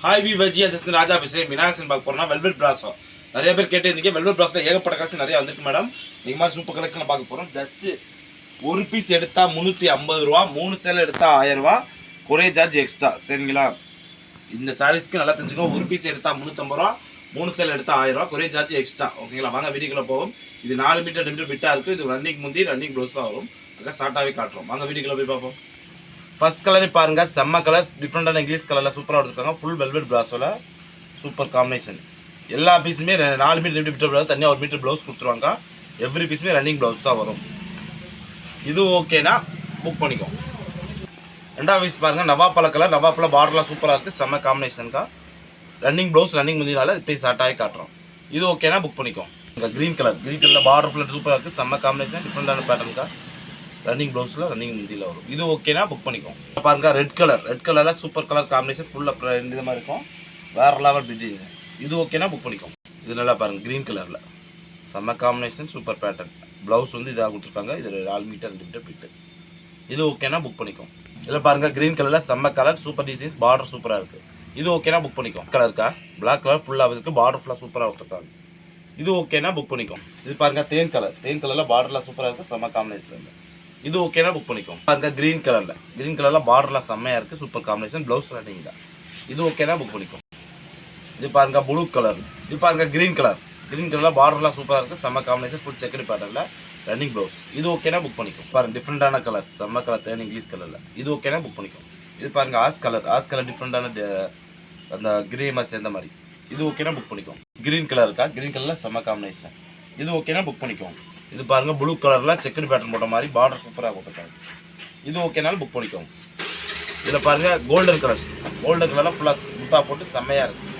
Hi we Wajiya sister ராஜா பேசுகிறேன். மீனாட்சி பார்க்க போகிறோம்னா வெல்வெட் பிராஸோ. நிறைய பேர் கேட்டிருந்தீங்க. வெல்வெட் பிராஸில் ஏகப்பட்ட கலெக்ஷன் நிறைய வந்திருக்கு மேடம். நீங்கள் மாதிரி சூப்பர் கலெக்ஷனை பார்க்க போகிறோம். ஜஸ்ட்டு ஒரு பீஸ் எடுத்தால் 350 ரூபா, 3 சேலை எடுத்தால் 1000 ரூபா, ஒரே சார்ஜ் எக்ஸ்ட்ரா. சரிங்களா? இந்த சாரீஸ்க்கு நல்லா தெரிஞ்சுக்கோ. ஒரு பீஸ் எடுத்தால் 350 ரூபா, 3 சேலை எடுத்தால் 1000 ரூபா, ஒரே சார்ஜ் எக்ஸ்ட்ரா. ஓகேங்களா? வாங்க வீடியோக்குள்ள போகும். இது 4 மீட்டர் 2 மீட்டர் பிட்டாக இருக்குது. இது ரன்னிங் முந்தி ரன்னிங் ப்ளவுஸ் தான் வரும். அங்கே ஷார்ட்டாகவே காட்டுறோம். வாங்க வீடியோக்குள்ள போய் பார்ப்போம். ஃபர்ஸ்ட் கலரே பாருங்க, செம்ம கலர், டிஃப்ரெண்டான இங்கிலீஷ் கலரில் சூப்பராக எடுத்துருக்காங்க. ஃபுல் வெல்வெட் பிராஸோல சூப்பர் காம்பினேஷன். எல்லா பீஸுமே 4 மீட்டர் 2 மீட்டர் ப்ளவுஸ், தனியாக 1 மீட்டர் ப்ளவுஸ் கொடுத்துருவாங்க. எவ்ரி பீஸுமே ரன்னிங் ப்ளவுஸ் தான் வரும். இது ஓகேனா புக் பண்ணிக்கோ. ரெண்டாவது பீஸ் பாருங்க, நவாப்பழ கலர், நவாப்பழ பார்டர்லாம் சூப்பராக இருக்குது. செம்ம காம்பினேஷனுக்கா. ரன்னிங் ப்ளவுஸ் ரன்னிங் முந்தினால இப்போ ஷார்ட்டாகி காட்டுறோம். இது ஓகேனா புக் பண்ணிக்கோ. இங்கே க்ரீன் கலரில் பார்டர் ஃபுல்லாக சூப்பராக இருக்குது. செம்ம காம்பினேஷன், டிஃப்ரெண்டான பேட்டர்னுக்கா. ரன்னிங் ப்ளவுஸில் ரன்னிங் முந்தியில் வரும். இது ஓகேனா புக் பண்ணிக்கோம். பாருங்க, ரெட் கலரில் சூப்பர் கலர் காம்பினேஷன், ஃபுல்லாக இந்த மாதிரி இருக்கும். வேறு லெவல் டிசைன். இது ஓகேனா புக் பண்ணிக்கோம். இது நல்லா பாருங்கள், க்ரீன் கலரில் செம்ம காம்பினேஷன், சூப்பர் பேட்டர்ன். ப்ளவுஸ் வந்து இதாக கொடுத்துருக்காங்க. இது 4 மீட்டர் 2 மீட்டர் பிட்டு. இது ஓகேனா புக் பண்ணிக்கோம். இதில் பாருங்கள், க்ரீன் கலரில் செம்ம கலர், சூப்பர் டிசைன்ஸ், பார்டர் சூப்பராக இருக்குது. இது ஓகேனா புக் பண்ணிக்கோம். கலருக்கா பிளாக் கலர் ஃபுல்லாக இருக்குது. பார்டர் ஃபுல்லாக சூப்பராக கொடுத்துருக்காங்க. இது ஓகேனா புக் பண்ணிக்கோம். இது பாருங்கள், தேன் கலரில் பார்டர்லாம் சூப்பராக இருக்குது. செம்ம காம்பினேஷன். இது ஓகேனா புக் பண்ணிக்கோம். பாருங்க, க்ரீன் கலரில் பார்டர்லாம் செம்மையாக இருக்குது. சூப்பர் காம்பினேஷன், ப்ளவுஸ் ரன்னிங் தான். இது ஓகேனா புக் பண்ணிக்கோம். இது பாருங்க, ப்ளூ கலர். இது பாருங்க, க்ரீன் கலரில் பார்டர்லாம் சூப்பராக இருக்குது. செம்ம காம்பினேஷன், ஃபுல் செக்கரி பேட்டர்னில் ரன்னிங் ப்ளவுஸ். இது ஓகேனா புக் பண்ணிக்கும். பாருங்க, டிஃப்ரெண்டான கலர், செம்ம கலர், தேன் இங்கிலீஷ் கலரில். இது ஓகேனா புக் பண்ணிக்கும். இது பாருங்க, ஆஸ் கலர் டிஃப்ரெண்டான அந்த கிரே மாதிரி சேர்ந்த மாதிரி. இது ஓகேனா புக் பண்ணிக்கும். க்ரீன் கலரில் செம்ம காம்பினேஷன். இது ஓகேனா புக் பண்ணிக்கும். இது பாருங்க, ப்ளூ கலரில் செக்கரி பேட்டர்ன் போட்ட மாதிரி பார்டர் சூப்பராக கொடுத்துருக்காங்க. இது ஓகேனாலும் புக் பண்ணிக்கோங்க. இதில் பாருங்க, கோல்டன் கலரில் ஃபுல்லாக முட்டா போட்டு செம்மையாக இருக்குது.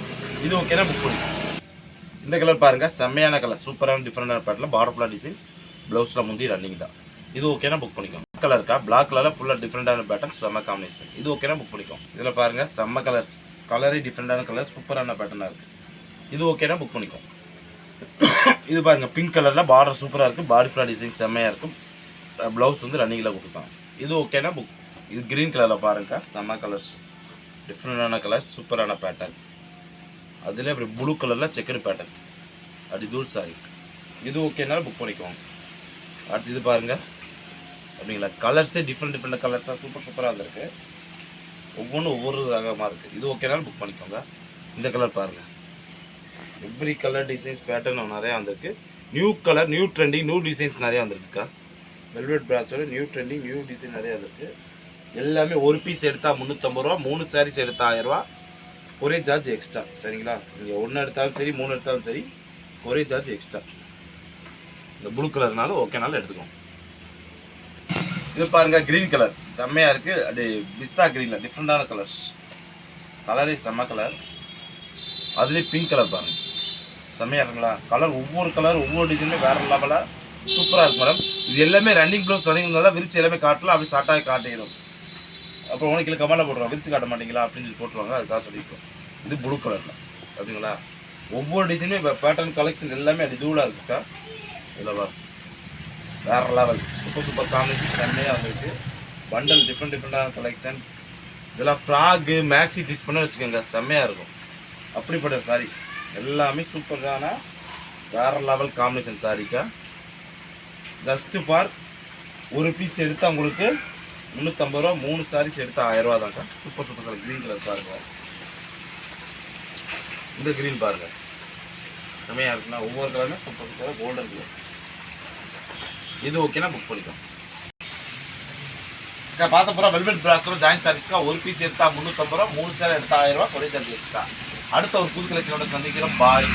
இது ஓகேனா புக் பண்ணிக்கோங்க. இந்த கலர் பாருங்க, செம்மையான கலர், சூப்பரான டிஃப்ரெண்டான பேட்டர்னில் பார்டர் ஃபுல்லாக டிசைன்ஸ், ப்ளவுஸில் முந்தி ரன்னிங் தான். இது ஓகேனா புக் பண்ணிக்கோங்க. பிளாக் கலரில் ஃபுல்லாக டிஃப்ரெண்டான பேட்டர்ன், செம்ம காம்பினேஷன். இது ஓகேனா புக் பண்ணிக்கோங்க. இதில் பாருங்க, செம்ம கலரே டிஃப்ரெண்டான கலர், சூப்பரான பேட்டர்னாக இருக்குது. இது ஓகேனா புக் பண்ணிக்கோங்க. இது பாருங்க, பிங்க் கலரில் பார்டர் சூப்பராக இருக்குது. பாடி ஃபுல்லாக டிசைன் செம்மையாக இருக்கும். ப்ளவுஸ் வந்து ரன்னிங்கில் கொடுத்துருக்காங்க. இது ஓகேனா புக். இது க்ரீன் கலரில் பாருங்க, செம்ம கலர்ஸ், டிஃப்ரெண்டான கலர்ஸ், சூப்பரான பேட்டர்ன். அதில் இப்படி ப்ளூ கலரில் செக்கடு பேட்டர்ன், அப்படி தூள் சாரீஸ். இது ஓகேனாலும் புக் பண்ணிக்கோங்க. அடுத்து இது பாருங்க, அப்படிங்களா, கலர்ஸே டிஃப்ரெண்ட் கலர்ஸாக சூப்பராக இருந்திருக்கு. ஒவ்வொன்றும் ஒவ்வொரு ரகமாக இருக்குது. இது ஓகேனாலும் புக் பண்ணிக்கோங்க. இந்த கலர் பாருங்கள், எவ்ரி கலர் டிசைன்ஸ் பேட்டர்ன் நிறையா வந்திருக்கு. New colour, new trending, new designs நிறையா வந்திருக்குக்கா. வெல்வெட் பிராஸோட நியூ ட்ரெண்டிங், நியூ டிசைன் நிறையா வந்திருக்கு. எல்லாமே ஒரு பீஸ் எடுத்தால் 350 ரூபா, 3 சாரீஸ் எடுத்தால் 1000 ரூபா, ஒரே சார்ஜ் எக்ஸ்ட்ரா. சரிங்களா? நீங்கள் 1 எடுத்தாலும் சரி, 3 எடுத்தாலும் சரி, ஒரே சார்ஜ் எக்ஸ்ட்ரா. இந்த ப்ளூ கலர்னாலும் ஓகேனாலும் எடுத்துக்கோங்க. இது பாருங்கள், க்ரீன் கலர் செம்மையாக இருக்குது. அது பிஸ்தா க்ரீனில் டிஃப்ரெண்டான கலர்ஸ், கலரே செம்ம கலர். அதுலேயே பிங்க் கலர் பாருங்கள், செம்மையாக இருக்குங்களா. ஒவ்வொரு டிசைனுமே வேறு லெவலாக சூப்பராக இருக்கும் மேடம். இது எல்லாமே ரன்னிங் ப்ளவுஸ் ரன்னிங் தான். விரிச்சு எல்லாமே காட்டலாம், அப்படி ஷார்ட்டாக காட்டிடும். அப்புறம் உனக்கு கமெண்ட்டில் போட்டுருவாங்க, விரிச்சு காட்ட மாட்டீங்களா அப்படின்னு சொல்லி போட்டுருவாங்க. அதுக்காக சொல்லியிருக்கோம். இது ப்ளூ கலரில் அப்படிங்களா. ஒவ்வொரு டிசைனுமே பேட்டர்ன் கலெக்ஷன் எல்லாமே அது தூளாக இருக்குக்கா. இதில் வேறு லெவல், சூப்பர் காம்பினேஷன் செம்மையாக வந்துருக்கு. பண்டல் டிஃப்ரெண்டான கலெக்ஷன். இதெல்லாம் ஃப்ராகு மேக்ஸி டிஸ் பண்ண வச்சுக்கோங்க, செம்மையாக இருக்கும். அப்படிப்பட்ட சாரீஸ் எல்லாமே சூப்பரான வேறு லெவல் காம்பினேஷன் சாரீக்கா. ஜஸ்ட்டு ஃபார் ஒரு பீஸ் எடுத்தால் உங்களுக்கு 350 ரூபா, 3 சாரீஸ் எடுத்தால் 1000 ரூபா தான்க்கா. Super sir. க்ரீன் கலர் பாருங்கள், இந்த க்ரீன் பாருங்கள், செம்மையாக இருக்குண்ணா. ஒவ்வொரு கலருமே சூப்பர் கோல்டன் கலர். இது ஓகேனா புக் பண்ணிக்கோ. பார்த்த போகிறோம், வெல்வெட் பிராஸோட ஜாயின்ட் சாரீஸ்க்கா. ஒரு பீஸ் எடுத்தால் 350 ரூபா, 3 சேலை எடுத்தால் 1000 ரூபா, ஒரே சார்ஜ் எக்ஸ்ட்ரா. அடுத்த ஒரு புது கலெக்ஷனோட சந்திக்கிறோம். பாய்.